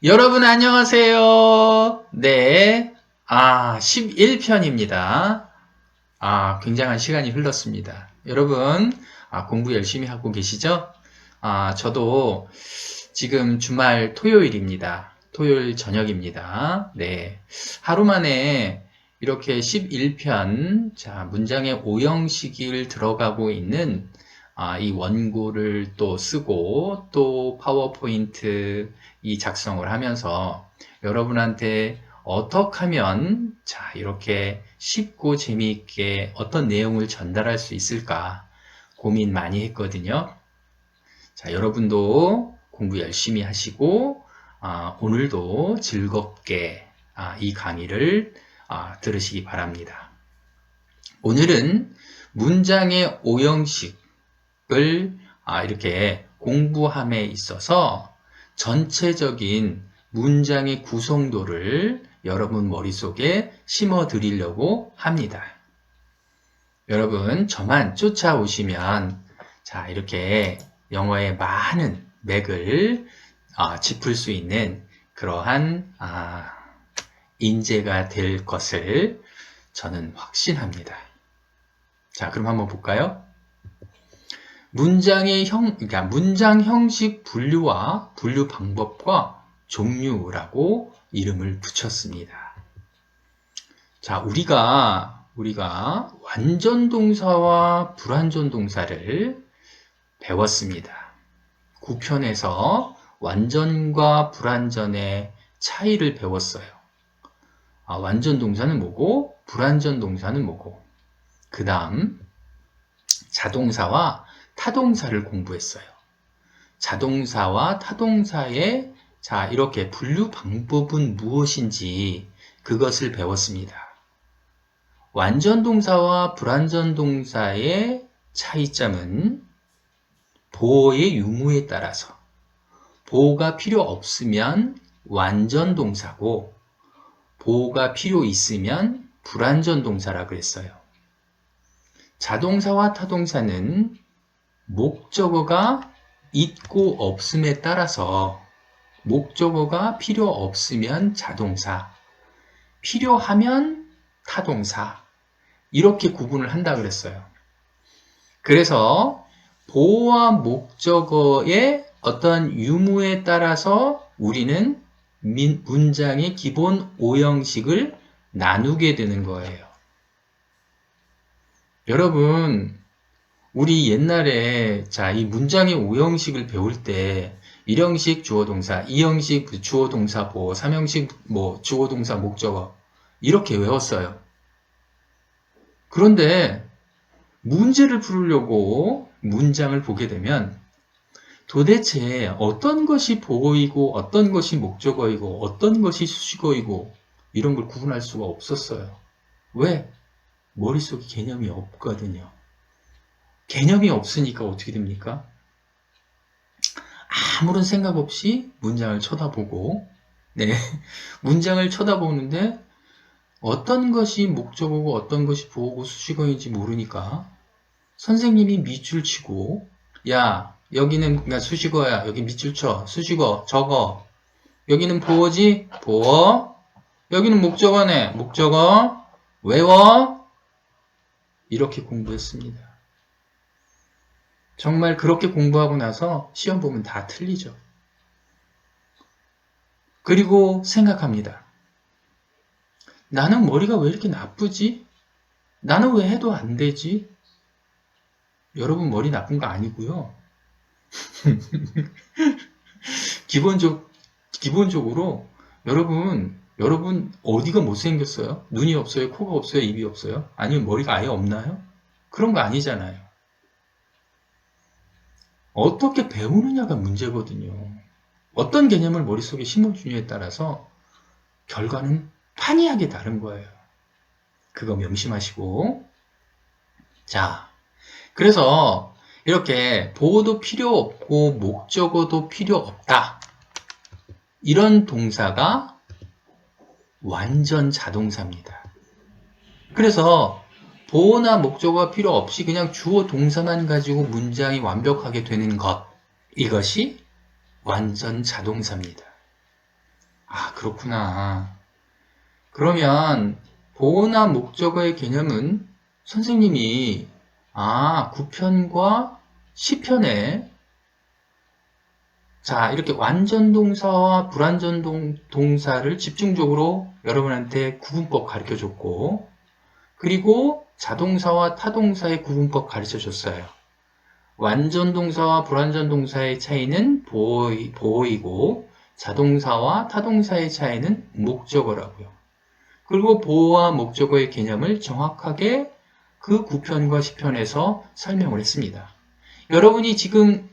여러분 안녕하세요. 네. 11편입니다. 굉장한 시간이 흘렀습니다. 여러분, 공부 열심히 하고 계시죠? 저도 지금 주말 토요일입니다. 토요일 저녁입니다. 네. 하루 만에 이렇게 11편, 문장의 오형식을 들어가고 있는 이 원고를 또 쓰고 또 파워포인트 이 작성을 하면서 여러분한테 어떻게 하면 이렇게 쉽고 재미있게 어떤 내용을 전달할 수 있을까 고민 많이 했거든요. 여러분도 공부 열심히 하시고 오늘도 즐겁게 이 강의를 들으시기 바랍니다. 오늘은 문장의 오형식을 이렇게 공부함에 있어서 전체적인 문장의 구성도를 여러분 머릿속에 심어 드리려고 합니다. 여러분 저만 쫓아오시면 이렇게 영어의 많은 맥을 짚을 수 있는 그러한 인재가 될 것을 저는 확신합니다. 그럼 한번 볼까요? 그러니까 문장 형식 분류와 분류 방법과 종류라고 이름을 붙였습니다. 우리가 완전 동사와 불완전 동사를 배웠습니다. 9편에서 완전과 불완전의 차이를 배웠어요. 완전 동사는 뭐고, 불완전 동사는 뭐고, 그 다음 자동사와 타동사를 공부했어요. 자동사와 타동사의 이렇게 분류 방법은 무엇인지 그것을 배웠습니다. 완전 동사와 불완전 동사의 차이점은 보어의 유무에 따라서 보어가 필요 없으면 완전 동사고 보어가 필요 있으면 불완전 동사라 그랬어요. 자동사와 타동사는 목적어가 있고 없음에 따라서 목적어가 필요 없으면 자동사, 필요하면 타동사 이렇게 구분을 한다 그랬어요. 그래서 보어와 목적어의 어떤 유무에 따라서 우리는 문장의 기본 오형식을 나누게 되는 거예요. 여러분, 우리 옛날에 이 문장의 오형식을 배울 때 1형식 주어동사, 2형식 주어동사 보어, 3형식 주어동사 목적어 이렇게 외웠어요. 그런데 문제를 풀으려고 문장을 보게 되면 도대체 어떤 것이 보어이고 어떤 것이 목적어이고 어떤 것이 수식어이고 이런 걸 구분할 수가 없었어요. 왜? 머릿속에 개념이 없거든요. 개념이 없으니까 어떻게 됩니까? 아무런 생각 없이 문장을 쳐다보고, 문장을 쳐다보는데 어떤 것이 목적어고 어떤 것이 보어고 수식어인지 모르니까 선생님이 밑줄 치고, 야, 여기는 수식어야. 여기 밑줄 쳐. 수식어, 적어. 여기는 보어지? 보어. 여기는 목적어네. 목적어. 외워. 이렇게 공부했습니다. 정말 그렇게 공부하고 나서 시험 보면 다 틀리죠. 그리고 생각합니다. 나는 머리가 왜 이렇게 나쁘지? 나는 왜 해도 안 되지? 여러분 머리 나쁜 거 아니고요. 기본적으로 여러분 어디가 못생겼어요? 눈이 없어요? 코가 없어요? 입이 없어요? 아니면 머리가 아예 없나요? 그런 거 아니잖아요. 어떻게 배우느냐가 문제거든요. 어떤 개념을 머릿속에 심어주냐에 따라서 결과는 판이하게 다른 거예요. 그거 명심하시고. 그래서 이렇게 보어도 필요 없고 목적어도 필요 없다. 이런 동사가 완전 자동사입니다. 그래서 보어나 목적어가 필요 없이 그냥 주어 동사만 가지고 문장이 완벽하게 되는 것, 이것이 완전 자동사입니다. 그렇구나. 그러면 보어나 목적어의 개념은 선생님이 구편과 시편에 자, 이렇게 완전 동사와 불완전 동사를 집중적으로 여러분한테 구분법 가르쳐 줬고, 그리고 자동사와 타동사의 구분법 가르쳐 줬어요. 완전 동사와 불완전 동사의 차이는 보어이고, 자동사와 타동사의 차이는 목적어라고요. 그리고 보어와 목적어의 개념을 정확하게 그 구편과 시편에서 설명을 했습니다. 여러분이 지금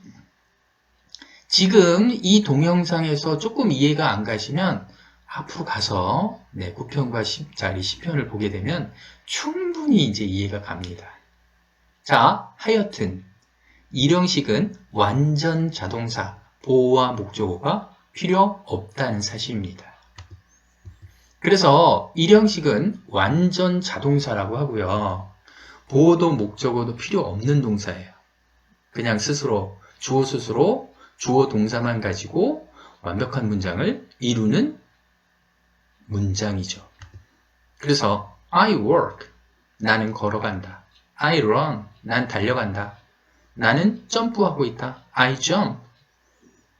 이 동영상에서 조금 이해가 안 가시면 앞으로 가서 구편과 10자리 시편을 보게 되면 충분히 이제 이해가 갑니다. 자, 하여튼 일형식은 완전 자동사, 보어와 목적어가 필요 없다는 사실입니다. 그래서 일형식은 완전 자동사라고 하고요. 보어도 목적어도 필요 없는 동사예요. 그냥 스스로, 주어 스스로 주어 동사만 가지고 완벽한 문장을 이루는 문장이죠. 그래서 I work, 나는 걸어간다. I run, 난 달려간다. 나는 점프하고 있다. I jump.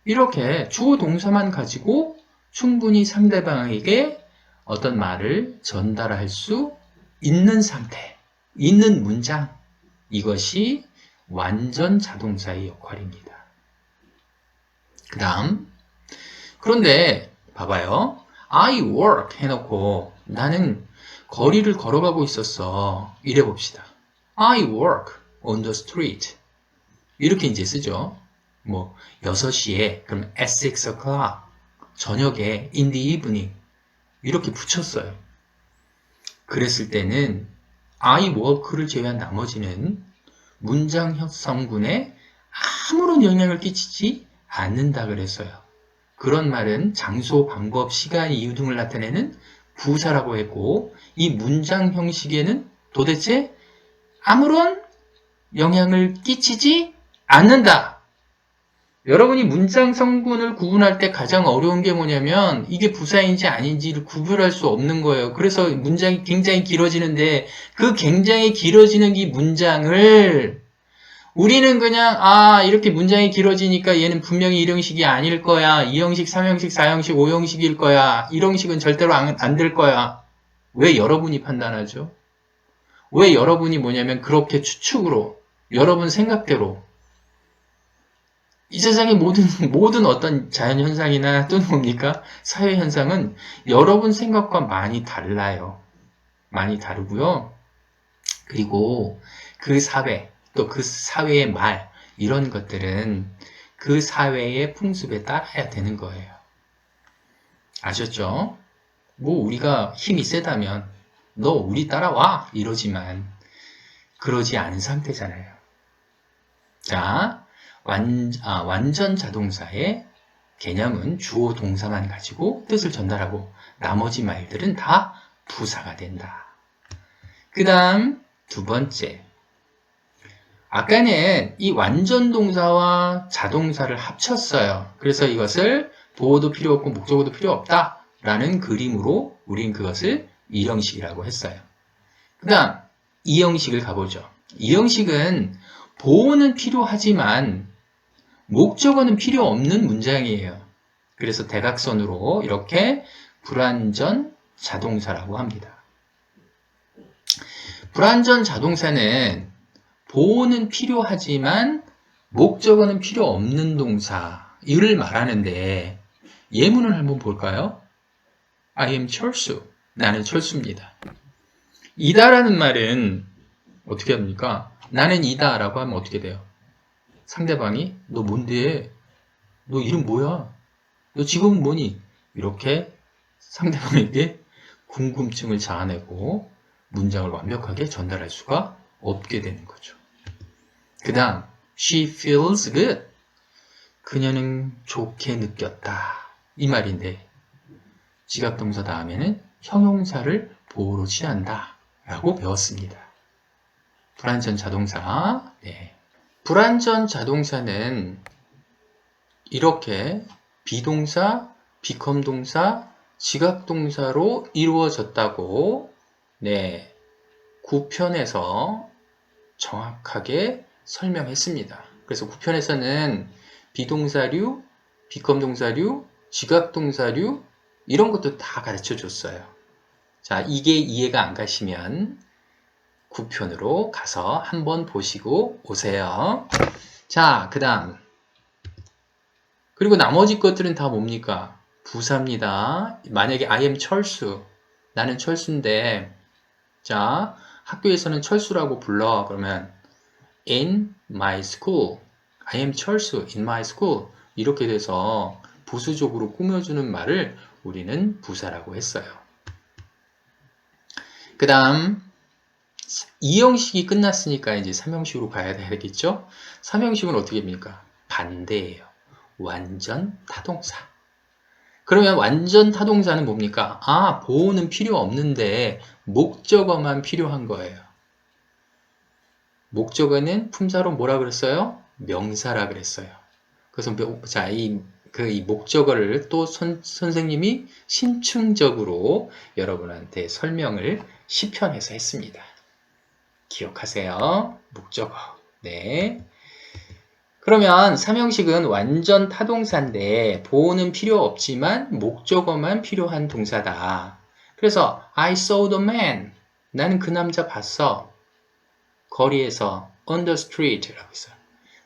이렇게 주어 동사만 가지고 충분히 상대방에게 어떤 말을 전달할 수 있는 상태, 있는 문장. 이것이 완전 자동사의 역할입니다. 그 다음, 그런데 봐봐요. I work 해놓고 나는 거리를 걸어가고 있었어. 이래 봅시다. I work on the street. 이렇게 이제 쓰죠. 6시에, 그럼 at 6 o'clock. 저녁에, in the evening. 이렇게 붙였어요. 그랬을 때는 I work를 제외한 나머지는 문장 형성분에 아무런 영향을 끼치지 않는다 그랬어요. 그런 말은 장소, 방법, 시간, 이유 등을 나타내는 부사라고 했고, 이 문장 형식에는 도대체 아무런 영향을 끼치지 않는다. 여러분이 문장 성분을 구분할 때 가장 어려운 게 뭐냐면 이게 부사인지 아닌지를 구별할 수 없는 거예요. 그래서 문장이 굉장히 길어지는데 그 굉장히 길어지는 이 문장을 우리는 그냥 이렇게 문장이 길어지니까 얘는 분명히 1형식이 아닐 거야. 2형식, 3형식, 4형식, 5형식일 거야. 1형식은 절대로 안 될 거야. 왜 여러분이 판단하죠? 왜 여러분이 뭐냐면 그렇게 추측으로 여러분 생각대로 이 세상의 모든 어떤 자연현상이나 또는 뭡니까? 사회현상은 여러분 생각과 많이 달라요. 많이 다르고요. 그리고 그 사회, 또 그 사회의 말, 이런 것들은 그 사회의 풍습에 따라야 되는 거예요. 아셨죠? 우리가 힘이 세다면 너 우리 따라와 이러지만 그러지 않은 상태잖아요. 자, 완전 자동사의 개념은 주어 동사만 가지고 뜻을 전달하고 나머지 말들은 다 부사가 된다. 그 다음 두 번째, 아까는 이 완전 동사와 자동사를 합쳤어요. 그래서 이것을 보어도 필요 없고 목적어도 필요 없다라는 그림으로 우린 그것을 1형식이라고 했어요. 그 다음 2형식을 가보죠. 2형식은 보어는 필요하지만 목적어는 필요 없는 문장이에요. 그래서 대각선으로 이렇게 불완전 자동사라고 합니다. 불완전 자동사는 보어는 필요하지만 목적어는 필요 없는 동사 이를 말하는데 예문을 한번 볼까요? I am 철수. 나는 철수입니다. 이다라는 말은 어떻게 합니까? 나는 이다 라고 하면 어떻게 돼요? 상대방이 너 뭔데? 너 이름 뭐야? 너 직업은 뭐니? 이렇게 상대방에게 궁금증을 자아내고 문장을 완벽하게 전달할 수가 없게 되는 거죠. 그 다음 She feels good. 그녀는 좋게 느꼈다. 이 말인데 지각동사 다음에는 형용사를 보어로 취한다 라고 배웠습니다. 불완전 자동사. 불완전 자동사는 이렇게 비동사, 비컴동사, 지각동사로 이루어졌다고 네, 9편에서 정확하게 설명했습니다. 그래서 9편에서는 비동사류, 비컴동사류, 지각동사류 이런 것도 다 가르쳐 줬어요. 자, 이게 이해가 안 가시면 9편으로 가서 한번 보시고 오세요. 자, 그 다음. 그리고 나머지 것들은 다 뭡니까? 부사입니다. 만약에 I am 철수. 나는 철수인데, 자, 학교에서는 철수라고 불러. 그러면 in my school. I am 철수 in my school. 이렇게 돼서 부수적으로 꾸며주는 말을 우리는 부사라고 했어요. 그 다음 2형식이 끝났으니까 이제 3형식으로 가야 되겠죠? 3형식은 어떻게 됩니까? 반대예요. 완전 타동사. 그러면 완전 타동사는 뭡니까? 아, 보호는 필요 없는데 목적어만 필요한 거예요. 목적어는 품사로 뭐라 그랬어요? 명사라 그랬어요. 그래서 자, 이 목적어를 또 선생님이 심층적으로 여러분한테 설명을 10편에서 했습니다. 기억하세요. 목적어. 네. 그러면 3형식은 완전 타동사인데 보호는 필요 없지만 목적어만 필요한 동사다. 그래서 I saw the man. 나는 그 남자 봤어. 거리에서 on the street라고 했어요.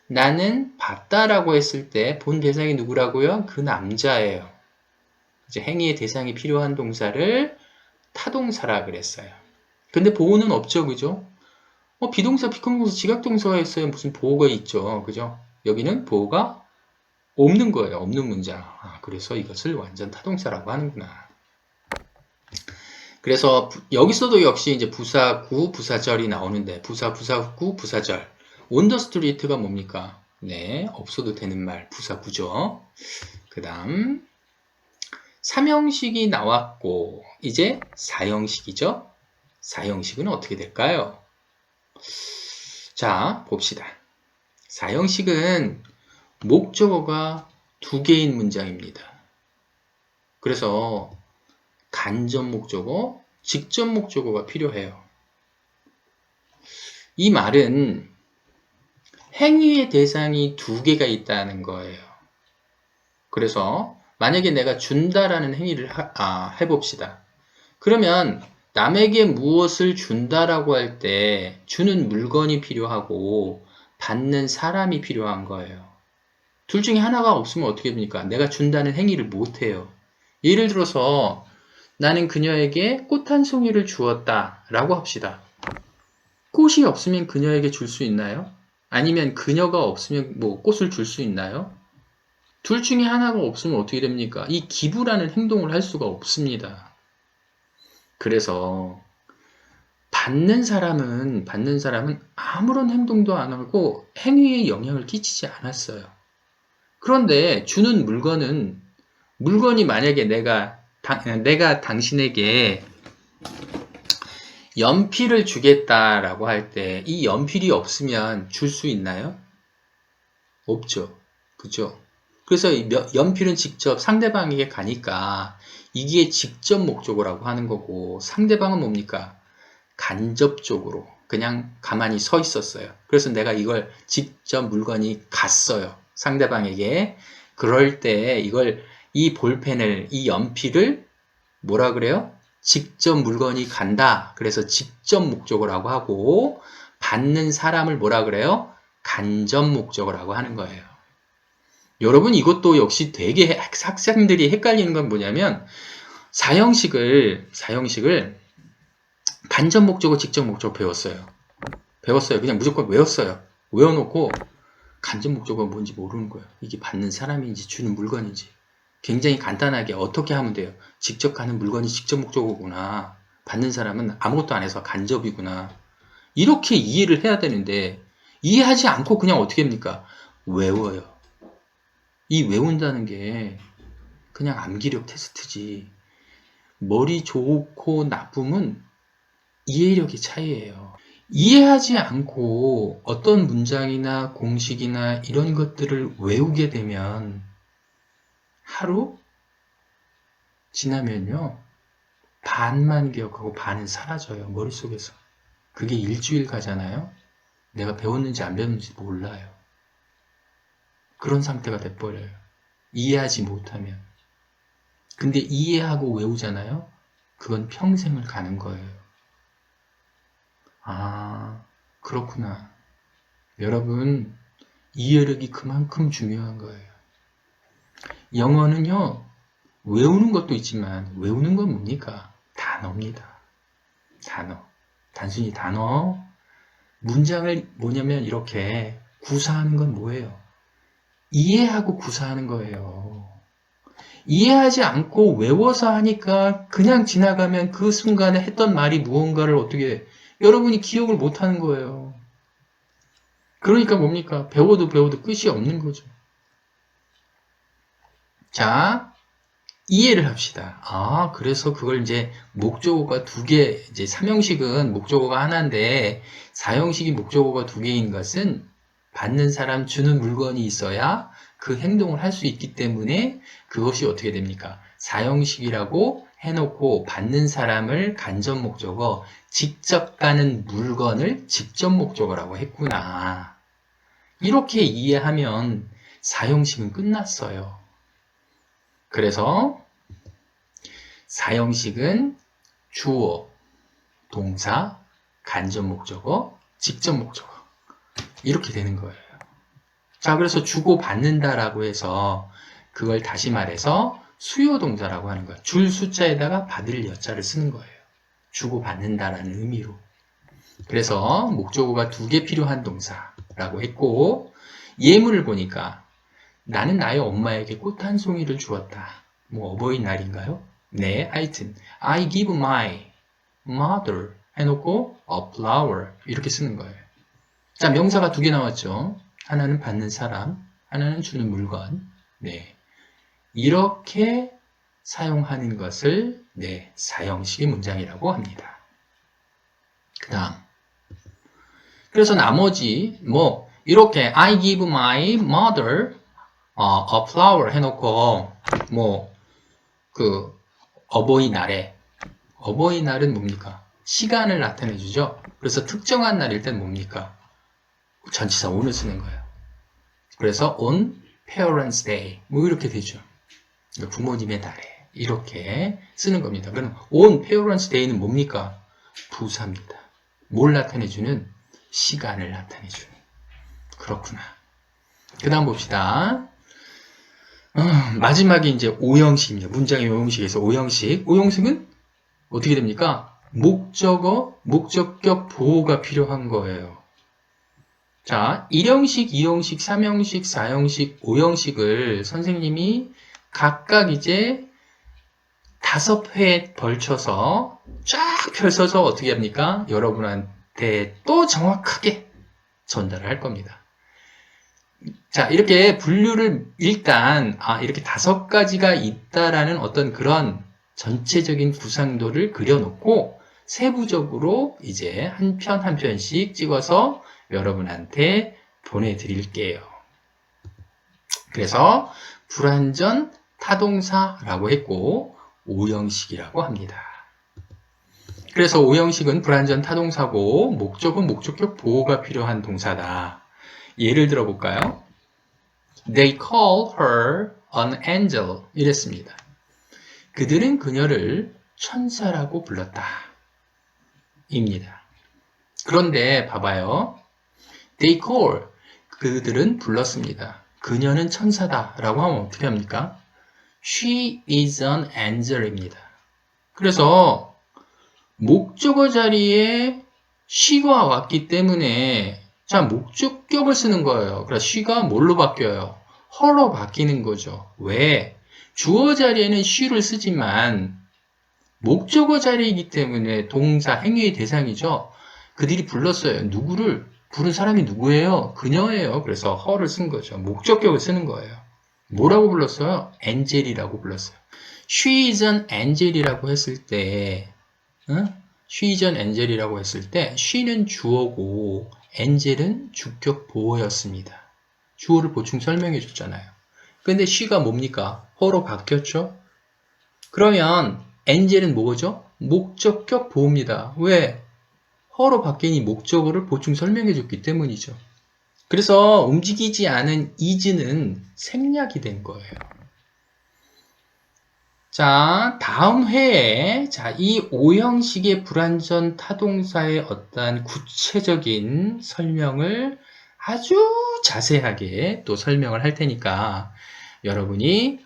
나는 봤다라고 했을 때 본 대상이 누구라고요? 그 남자예요. 이제 행위의 대상이 필요한 동사를 타동사라 그랬어요. 근데 보호는 없죠, 그죠? 비동사, 비컴동사, 지각동사가 있어야 무슨 보호가 있죠, 그죠? 여기는 보호가 없는 거예요, 없는 문장. 그래서 이것을 완전 타동사라고 하는구나. 그래서 여기서도 역시 이제 부사구, 부사절이 나오는데 부사, 부사구, 부사절. on the street가 뭡니까? 네, 없어도 되는 말, 부사구죠. 그 다음 3형식이 나왔고 이제 4형식이죠. 4형식은 어떻게 될까요? 자, 봅시다. 4형식은 목적어가 2개인 문장입니다. 그래서 간접 목적어, 직접 목적어가 필요해요. 이 말은 행위의 대상이 2개가 있다는 거예요. 그래서 만약에 내가 준다라는 행위를 해봅시다. 그러면 남에게 무엇을 준다라고 할 때 주는 물건이 필요하고 받는 사람이 필요한 거예요. 둘 중에 하나가 없으면 어떻게 됩니까? 내가 준다는 행위를 못해요. 예를 들어서 나는 그녀에게 꽃 한 송이를 주었다 라고 합시다. 꽃이 없으면 그녀에게 줄 수 있나요? 아니면 그녀가 없으면 꽃을 줄 수 있나요? 둘 중에 하나가 없으면 어떻게 됩니까? 이 기부라는 행동을 할 수가 없습니다. 그래서 받는 사람은 아무런 행동도 안 하고 행위에 영향을 끼치지 않았어요. 그런데 주는 물건이 만약에 내가 당신에게 연필을 주겠다라고 할 때 이 연필이 없으면 줄 수 있나요? 없죠. 그죠? 그래서 연필은 직접 상대방에게 가니까 이게 직접 목적어라고 하는 거고 상대방은 뭡니까? 간접적으로 그냥 가만히 서 있었어요. 그래서 내가 이걸 직접 물건이 갔어요. 상대방에게. 그럴 때 이 볼펜을, 이 연필을 뭐라 그래요? 직접 물건이 간다. 그래서 직접 목적어라고 하고 받는 사람을 뭐라 그래요? 간접 목적어라고 하는 거예요. 여러분 이것도 역시 되게 학생들이 헷갈리는 건 뭐냐면 사형식을 간접 목적어, 직접 목적어 배웠어요. 그냥 무조건 외웠어요. 외워놓고 간접 목적어가 뭔지 모르는 거예요. 이게 받는 사람인지 주는 물건인지. 굉장히 간단하게 어떻게 하면 돼요? 직접 가는 물건이 직접 목적어구나. 받는 사람은 아무것도 안 해서 간접이구나. 이렇게 이해를 해야 되는데 이해하지 않고 그냥 어떻게 합니까? 외워요. 이 외운다는 게 그냥 암기력 테스트지. 머리 좋고 나쁨은 이해력의 차이예요. 이해하지 않고 어떤 문장이나 공식이나 이런 것들을 외우게 되면 하루 지나면요. 반만 기억하고 반은 사라져요. 머릿속에서. 그게 일주일 가잖아요. 내가 배웠는지 안 배웠는지 몰라요. 그런 상태가 돼버려요. 이해하지 못하면. 근데 이해하고 외우잖아요. 그건 평생을 가는 거예요. 아, 그렇구나. 여러분, 이해력이 그만큼 중요한 거예요. 영어는요, 외우는 것도 있지만, 외우는 건 뭡니까? 단어입니다. 단어. 단순히 단어. 문장을 뭐냐면 이렇게 구사하는 건 뭐예요? 이해하고 구사하는 거예요. 이해하지 않고 외워서 하니까 그냥 지나가면 그 순간에 했던 말이 무언가를 어떻게 여러분이 기억을 못 하는 거예요. 그러니까 뭡니까? 배워도 배워도 끝이 없는 거죠. 자, 이해를 합시다. 아, 그래서 그걸 이제 목적어가 두 개, 이제 3형식은 목적어가 하나인데 4형식이 목적어가 두 개인 것은 받는 사람, 주는 물건이 있어야 그 행동을 할 수 있기 때문에 그것이 어떻게 됩니까? 4형식이라고 해놓고 받는 사람을 간접 목적어, 직접 가는 물건을 직접 목적어라고 했구나. 이렇게 이해하면 4형식은 끝났어요. 그래서 4형식은 주어, 동사, 간접 목적어, 직접 목적어 이렇게 되는 거예요. 자, 그래서 주고 받는다라고 해서 그걸 다시 말해서 수요 동사라고 하는 거예요. 줄 숫자에다가 받을 여자를 쓰는 거예요. 주고 받는다라는 의미로. 그래서 목적어가 두 개 필요한 동사라고 했고 예문을 보니까 나는 나의 엄마에게 꽃 한 송이를 주었다. 뭐 어버이날인가요? 네, 하여튼 I give my mother 해놓고 a flower 이렇게 쓰는 거예요. 자, 명사가 두 개 나왔죠. 하나는 받는 사람, 하나는 주는 물건. 네, 이렇게 사용하는 것을 네, 사형식의 문장이라고 합니다. 그 다음 그래서 나머지 뭐 이렇게 I give my mother a flower 해놓고 뭐 그 어버이날은 뭡니까? 시간을 나타내 주죠. 그래서 특정한 날일 땐 뭡니까? 전치사 on을 쓰는 거예요. 그래서 on parents day 뭐 이렇게 되죠. 부모님의 날에 이렇게 쓰는 겁니다. 그럼 on parents day는 뭡니까? 부사입니다. 뭘 나타내 주는? 시간을 나타내 주는. 그렇구나. 그 다음 봅시다. 마지막에 이제 5형식입니다. 문장의 5형식에서 5형식. 5형식은 어떻게 됩니까? 목적어, 목적격 보호가 필요한 거예요. 자, 1형식, 2형식, 3형식, 4형식, 5형식을 선생님이 각각 이제 5회 걸쳐서 쫙 펼쳐서 어떻게 합니까? 여러분한테 또 정확하게 전달을 할 겁니다. 자, 이렇게 분류를 일단, 이렇게 5가지가 있다라는 어떤 그런 전체적인 구상도를 그려놓고 세부적으로 이제 한 편 한 편씩 찍어서 여러분한테 보내드릴게요. 그래서 불완전 타동사라고 했고 5형식이라고 합니다. 그래서 5형식은 불완전 타동사고 목적은 목적격 보호가 필요한 동사다. 예를 들어 볼까요? They call her an angel 이랬습니다. 그들은 그녀를 천사라고 불렀다. 입니다. 그런데 봐봐요. They call 그들은 불렀습니다. 그녀는 천사다 라고 하면 어떻게 합니까? She is an angel입니다. 그래서 목적어 자리에 she가 왔기 때문에 자 목적격을 쓰는 거예요. 그래서 she가 뭘로 바뀌어요? her로 바뀌는 거죠. 왜? 주어 자리에는 she를 쓰지만 목적어 자리이기 때문에 동사 행위의 대상이죠. 그들이 불렀어요. 누구를? 부른 사람이 누구예요? 그녀예요. 그래서 her를 쓴 거죠. 목적격을 쓰는 거예요. 뭐라고 불렀어요? angel이라고 불렀어요. She is an angel이라고 했을 때 She is an angel이라고 했을 때 she는 주어고 angel은 주격 보어였습니다. 주어를 보충 설명해 줬잖아요. 근데 she가 뭡니까? her로 바뀌었죠? 그러면 엔젤은 뭐죠? 목적격 보호입니다. 왜? 허로 바뀐 이 목적어를 보충 설명해 줬기 때문이죠. 그래서 움직이지 않은 is는 생략이 된 거예요. 자, 다음 회에 이 오형식의 불완전 타동사의 어떤 구체적인 설명을 아주 자세하게 또 설명을 할 테니까 여러분이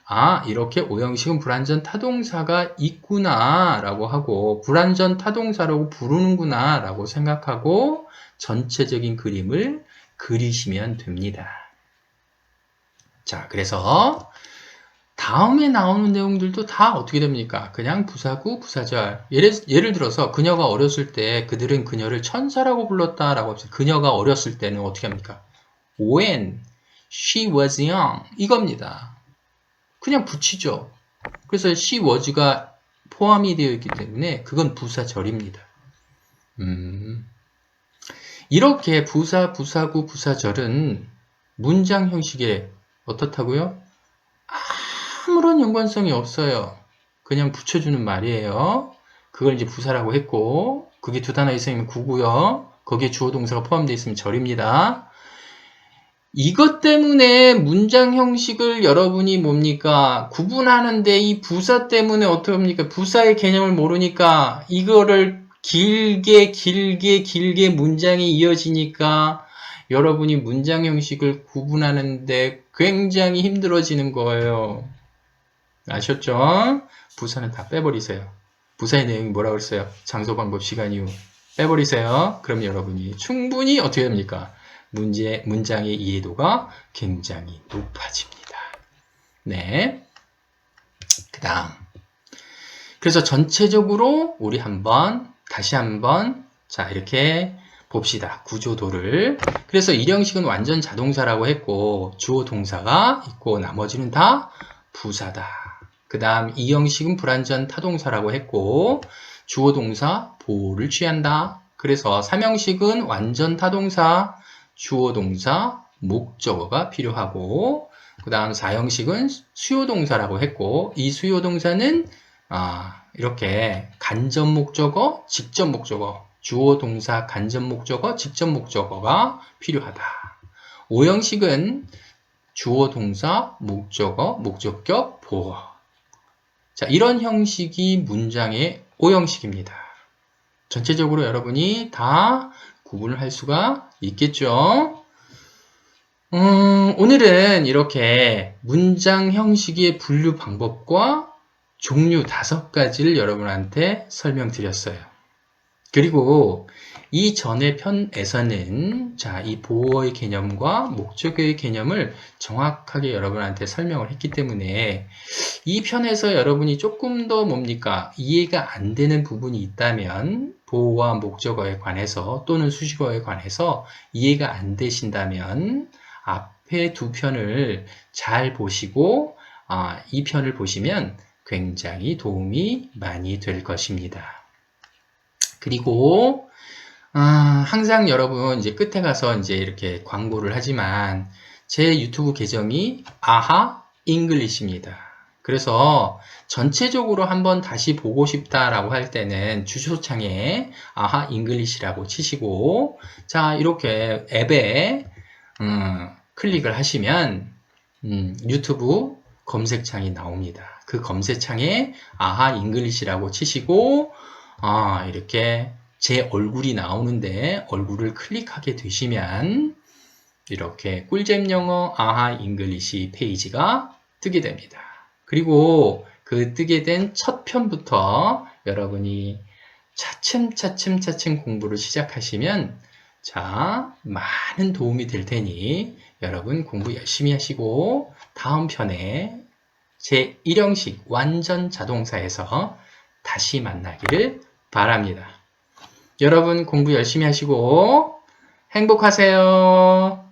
이렇게 오형식은 불완전 타동사가 있구나 라고 하고 불완전 타동사라고 부르는구나 라고 생각하고 전체적인 그림을 그리시면 됩니다. 자, 그래서 다음에 나오는 내용들도 다 어떻게 됩니까? 그냥 부사구, 부사절. 예를 들어서 그녀가 어렸을 때 그들은 그녀를 천사라고 불렀다라고 합시다. 그녀가 어렸을 때는 어떻게 합니까? When she was young 이겁니다. 그냥 붙이죠. 그래서 she was가 포함이 되어 있기 때문에 그건 부사절입니다. 이렇게 부사, 부사구, 부사절은 문장 형식에 어떻다고요? 아무런 연관성이 없어요. 그냥 붙여주는 말이에요. 그걸 이제 부사라고 했고, 그게 두 단어 이상이면 구고요. 거기에 주어 동사가 포함되어 있으면 절입니다. 이것 때문에 문장 형식을 여러분이 뭡니까? 구분하는데 이 부사 때문에 어떻게 합니까? 부사의 개념을 모르니까 이거를 길게 문장이 이어지니까 여러분이 문장 형식을 구분하는데 굉장히 힘들어지는 거예요. 아셨죠? 부사는 다 빼버리세요. 부사의 내용이 뭐라고 했어요? 장소, 방법, 시간, 이유 빼버리세요. 그럼 여러분이 충분히 어떻게 됩니까? 문장의 이해도가 굉장히 높아집니다. 네. 그 다음. 그래서 전체적으로 우리 다시 한번, 자, 이렇게 봅시다. 구조도를. 그래서 일형식은 완전 자동사라고 했고, 주어 동사가 있고, 나머지는 다 부사다. 그 다음, 이형식은 불완전 타동사라고 했고, 주어 동사 보호를 취한다. 그래서 삼형식은 완전 타동사, 주어 동사, 목적어가 필요하고, 그 다음 4형식은 수요 동사라고 했고, 이 수요 동사는 이렇게 간접 목적어, 직접 목적어, 주어 동사, 간접 목적어, 직접 목적어가 필요하다. 5형식은 주어 동사, 목적어, 목적격, 보어. 자, 이런 형식이 문장의 5형식입니다. 전체적으로 여러분이 다 구분을 할 수가 있겠죠? 오늘은 이렇게 문장 형식의 분류 방법과 종류 5가지를 여러분한테 설명드렸어요. 그리고 이 전의 편에서는 이 보어의 개념과 목적어의 개념을 정확하게 여러분한테 설명을 했기 때문에 이 편에서 여러분이 조금 더 이해가 안 되는 부분이 있다면 보어와 목적어에 관해서 또는 수식어에 관해서 이해가 안 되신다면 앞에 두 편을 잘 보시고 이 편을 보시면 굉장히 도움이 많이 될 것입니다. 그리고 항상 여러분 이제 끝에 가서 이제 이렇게 광고를 하지만 제 유튜브 계정이 아하 잉글리시입니다. 그래서 전체적으로 한번 다시 보고 싶다라고 할 때는 주소창에 아하 잉글리시라고 치시고 자 이렇게 앱에 클릭을 하시면 유튜브 검색창이 나옵니다. 그 검색창에 아하 잉글리시라고 치시고 이렇게 제 얼굴이 나오는데 얼굴을 클릭하게 되시면 이렇게 꿀잼 영어 아하 잉글리시 페이지가 뜨게 됩니다. 그리고 그 뜨게 된 첫 편부터 여러분이 차츰 공부를 시작하시면 많은 도움이 될 테니 여러분 공부 열심히 하시고 다음 편에 제 1형식 완전 자동사에서 다시 만나기를 바랍니다. 여러분 공부 열심히 하시고 행복하세요.